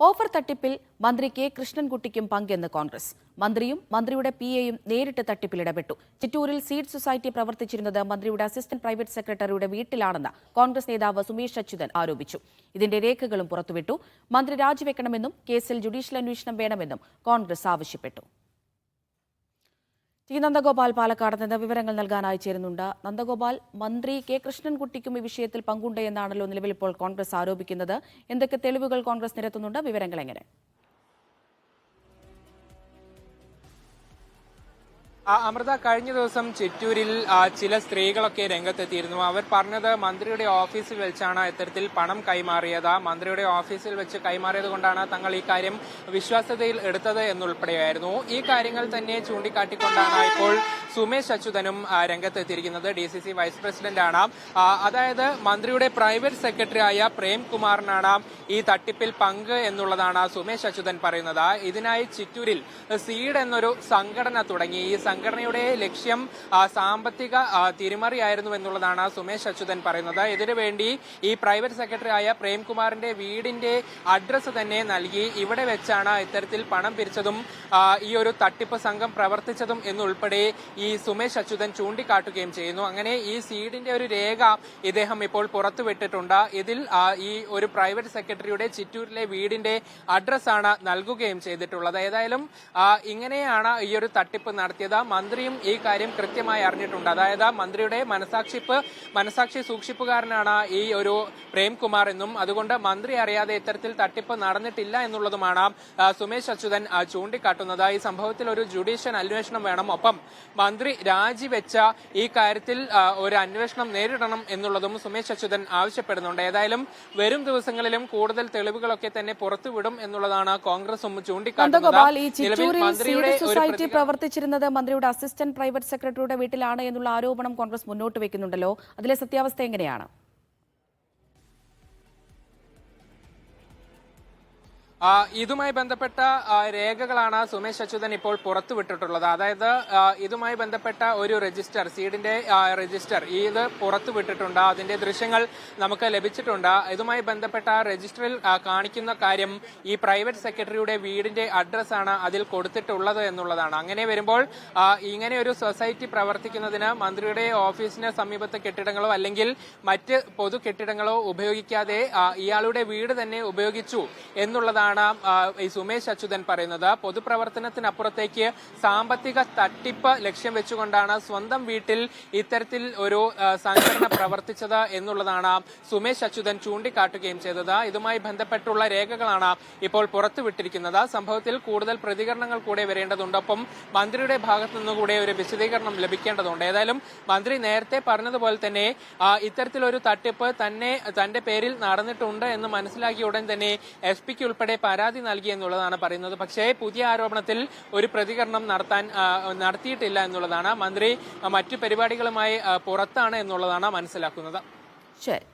Offer തട്ടിപ്പിൽ മന്ത്രി K കൃഷ്ണൻകുട്ടിക്കും പങ്കെന്ന് Congress. മന്ത്രിയും മന്ത്രിയുടെ പിഎയും നേരിട്ട് തട്ടിപ്പിൽ ഇടപെട്ടു. ചിറ്റൂരിൽ സീഡ് സൊസൈറ്റി പ്രവർത്തിച്ചിരുന്നത് മന്ത്രിയുടെ അസിസ്റ്റന്റ് പ്രൈവറ്റ് സെക്രട്ടറിയുടെ വീട്ടിലാണെന്ന് കോൺഗ്രസ് നേതാവ് സുമേഷ് അച്യുതൻ ആരോപിച്ചു. ഇതിന്റെ രേഖകളും പുറത്തുവിട്ടു. മന്ത്രി രാജിവെക്കണമെന്നും കേസിൽ ജുഡീഷ്യൽ അന്വേഷണം വേണമെന്നും കോൺഗ്രസ് ആവശ്യപ്പെട്ടു. ടി നന്ദഗോപാൽ പാലക്കാട് നിന്ന് വിവരങ്ങൾ നൽകാനായി ചേരുന്നുണ്ട്. നന്ദഗോപാൽ, മന്ത്രി കെ കൃഷ്ണൻകുട്ടിക്കും ഈ വിഷയത്തിൽ പങ്കുണ്ട് എന്നാണല്ലോ നിലവിൽ ഇപ്പോൾ കോൺഗ്രസ് ആരോപിക്കുന്നത്. എന്തൊക്കെ തെളിവുകൾ കോൺഗ്രസ് നിരത്തുന്നുണ്ട്? വിവരങ്ങൾ എങ്ങനെ? അമൃത, കഴിഞ്ഞ ദിവസം ചിറ്റൂരിൽ ചില സ്ത്രീകളൊക്കെ രംഗത്തെത്തിയിരുന്നു. അവർ പറഞ്ഞത് മന്ത്രിയുടെ ഓഫീസിൽ വെച്ചാണ് ഇത്തരത്തിൽ പണം കൈമാറിയത്. മന്ത്രിയുടെ ഓഫീസിൽ വെച്ച് കൈമാറിയത് കൊണ്ടാണ് തങ്ങൾ ഈ കാര്യം വിശ്വാസ്യതയിൽ എടുത്തത് എന്നുൾപ്പെടെയായിരുന്നു. ഈ കാര്യങ്ങൾ തന്നെ ചൂണ്ടിക്കാട്ടിക്കൊണ്ടാണ് ഇപ്പോൾ സുമേഷ് അച്യുതനും രംഗത്തെത്തിയിരിക്കുന്നത്. DCC വൈസ് പ്രസിഡന്റാണ്. അതായത് മന്ത്രിയുടെ പ്രൈവറ്റ് സെക്രട്ടറി ആയ പ്രേംകുമാറിനാണ് ഈ തട്ടിപ്പിൽ പങ്ക് എന്നുള്ളതാണ് സുമേഷ് അച്യുതൻ പറയുന്നത്. ഇതിനായി ചിറ്റൂരിൽ സീഡ് എന്നൊരു സംഘടന തുടങ്ങി. ഈ സംഘടനയുടെ ലക്ഷ്യം സാമ്പത്തിക തിരിമറിയായിരുന്നു എന്നുള്ളതാണ് സുമേഷ് അച്യുതൻ പറയുന്നത്. ഇതിനുവേണ്ടി ഈ പ്രൈവറ്റ് സെക്രട്ടറി ആയ പ്രേംകുമാറിന്റെ വീടിന്റെ അഡ്രസ് തന്നെ നൽകി ഇവിടെ വെച്ചാണ് ഇത്തരത്തിൽ പണം പിരിച്ചതും ഈ ഒരു തട്ടിപ്പ് സംഘം പ്രവർത്തിച്ചതും എന്നുൾപ്പെടെ ഈ സുമേഷ് അച്യുതൻ ചൂണ്ടിക്കാട്ടുകയും ചെയ്യുന്നു. അങ്ങനെ ഈ സീഡിന്റെ ഒരു രേഖ ഇദ്ദേഹം ഇപ്പോൾ പുറത്തുവിട്ടിട്ടുണ്ട്. ഇതിൽ ഈ ഒരു പ്രൈവറ്റ് സെക്രട്ടറിയുടെ ചിറ്റൂരിലെ വീടിന്റെ അഡ്രസ്സാണ് നൽകുകയും ചെയ്തിട്ടുള്ളത്. ഏതായാലും ഇങ്ങനെയാണ് ഈ ഒരു തട്ടിപ്പ് നടത്തിയത്. മന്ത്രിയും ഈ കാര്യം കൃത്യമായി അറിഞ്ഞിട്ടുണ്ട്. അതായത് മന്ത്രിയുടെ മനസാക്ഷി സൂക്ഷിപ്പുകാരനാണ് ഈ ഒരു പ്രേംകുമാർ എന്നും അതുകൊണ്ട് മന്ത്രി അറിയാതെ ഇത്തരത്തിൽ തട്ടിപ്പ് നടന്നിട്ടില്ല എന്നുള്ളതുമാണ് സുമേഷ് അച്യുതൻ ചൂണ്ടിക്കാട്ടുന്നത്. ഈ സംഭവത്തിൽ ഒരു ജുഡീഷ്യൽ അന്വേഷണം വേണം. ഒപ്പം മന്ത്രി രാജിവെച്ച ഈ കാര്യത്തിൽ ഒരു അന്വേഷണം നേരിടണം എന്നുള്ളതും സുമേഷ് അച്യുതൻ ആവശ്യപ്പെടുന്നുണ്ട്. ഏതായാലും വരും ദിവസങ്ങളിലും കൂടുതൽ തെളിവുകളൊക്കെ തന്നെ പുറത്തുവിടും എന്നുള്ളതാണ് കോൺഗ്രസും ചൂണ്ടിക്കാട്ടുന്നത്. സൊസൈറ്റി പ്രവർത്തിച്ചിരുന്നത് മന്ത്രിയുടെ അസിസ്റ്റന്റ് പ്രൈവറ്റ് സെക്രട്ടറിയുടെ വീട്ടിലാണ് എന്നുള്ള ആരോപണം കോൺഗ്രസ് മുന്നോട്ട് വെക്കുന്നുണ്ടല്ലോ. അതിലെ സത്യാവസ്ഥ എങ്ങനെയാണ്? ഇതുമായി ബന്ധപ്പെട്ട രേഖകളാണ് സുമേഷ് അച്യുതൻ ഇപ്പോൾ പുറത്തുവിട്ടിട്ടുള്ളത്. അതായത് ഇതുമായി ബന്ധപ്പെട്ട ഒരു രജിസ്റ്റർ, സീഡിന്റെ രജിസ്റ്റർ ഇത് പുറത്തുവിട്ടിട്ടുണ്ട്. അതിന്റെ ദൃശ്യങ്ങൾ നമുക്ക് ലഭിച്ചിട്ടുണ്ട്. ഇതുമായി ബന്ധപ്പെട്ട രജിസ്റ്ററിൽ കാണിക്കുന്ന കാര്യം ഈ പ്രൈവറ്റ് സെക്രട്ടറിയുടെ വീടിന്റെ അഡ്രസ്സാണ് അതിൽ കൊടുത്തിട്ടുള്ളത് എന്നുള്ളതാണ്. അങ്ങനെ വരുമ്പോൾ ഇങ്ങനെ ഒരു സൊസൈറ്റി പ്രവർത്തിക്കുന്നതിന് മന്ത്രിയുടെ ഓഫീസിന് സമീപത്തെ കെട്ടിടങ്ങളോ അല്ലെങ്കിൽ മറ്റ് പൊതു കെട്ടിടങ്ങളോ ഉപയോഗിക്കാതെ ഇയാളുടെ വീട് തന്നെ ഉപയോഗിച്ചു എന്നുള്ളതാണ് ഈ സുമേഷ് അച്യുതൻ പറയുന്നത്. പൊതുപ്രവർത്തനത്തിനപ്പുറത്തേക്ക് സാമ്പത്തിക തട്ടിപ്പ് ലക്ഷ്യം വെച്ചുകൊണ്ടാണ് സ്വന്തം വീട്ടിൽ ഇത്തരത്തിൽ ഒരു സംഘടന പ്രവർത്തിച്ചത് എന്നുള്ളതാണ് സുമേഷ് അച്യുതൻ ചൂണ്ടിക്കാട്ടുകയും ചെയ്തത്. ഇതുമായി ബന്ധപ്പെട്ടുള്ള രേഖകളാണ് ഇപ്പോൾ പുറത്തുവിട്ടിരിക്കുന്നത്. സംഭവത്തിൽ കൂടുതൽ പ്രതികരണങ്ങൾ കൂടെ വരേണ്ടതുണ്ട്. ഒപ്പം മന്ത്രിയുടെ ഭാഗത്തു നിന്നുകൂടെ ഒരു വിശദീകരണം ലഭിക്കേണ്ടതുണ്ട്. ഏതായാലും മന്ത്രി നേരത്തെ പറഞ്ഞതുപോലെ തന്നെ ഇത്തരത്തിലൊരു തട്ടിപ്പ് തന്റെ പേരിൽ നടന്നിട്ടുണ്ട് എന്ന് മനസ്സിലാക്കിയ ഉടൻ തന്നെ SP ഉൾപ്പെടെ പരാതി നൽകി എന്നുള്ളതാണ് പറയുന്നത്. പക്ഷേ പുതിയ ആരോപണത്തിൽ ഒരു പ്രതികരണം നടത്തിയിട്ടില്ല എന്നുള്ളതാണ്. മന്ത്രി മറ്റു പരിപാടികളുമായി പുറത്താണ് എന്നുള്ളതാണ് മനസ്സിലാക്കുന്നത്. ശരി.